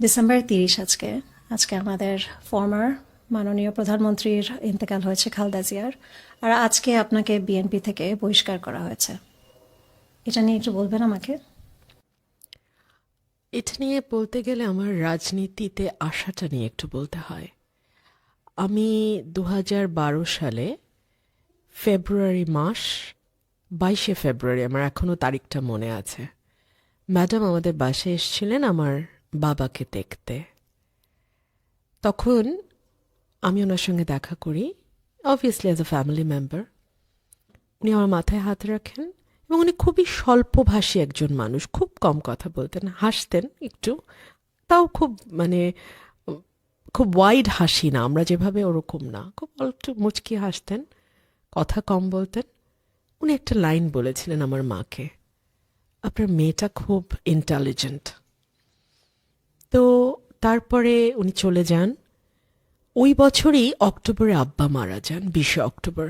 December 30 আজকে। আজকে আমাদের ফর্মার মাননীয় প্রধানমন্ত্রীর ইন্তেকাল হয়েছে, খালেদা জিয়ার। আর আজকে আপনাকে বিএনপি থেকে বহিষ্কার করা হয়েছে। এটা নিয়ে একটু বলবেন আমাকে? এটা নিয়ে বলতে গেলে আমার রাজনীতিতে আসাটা নিয়ে একটু বলতে হয়। আমি 2012 সালে ফেব্রুয়ারি মাস, 22শে ফেব্রুয়ারি, আমার এখনো তারিখটা মনে আছে, ম্যাডাম আমাদের বাসায় এসেছিলেন আমার বাবাকে দেখতে। তখন আমি ওনার সঙ্গে দেখা করি, obviously as a family member. উনি আমার মাথায় হাত রাখেন এবং উনি খুবই স্বল্পভাষী একজন মানুষ, খুব কম কথা বলতেন, হাসতেন একটু, তাও খুব মানে খুব ওয়াইড হাসি না, আমরা যেভাবে ওরকম না, খুব একটু মুচকি হাসতেন, কথা কম বলতেন। উনি একটা লাইন বলেছিলেন আমার মাকে, আপনার মেয়েটা খুব ইন্টেলিজেন্ট। তো তারপরে উনি চলে যান। ওই বছরই অক্টোবরে আব্বা মারা যান, 20শে অক্টোবর।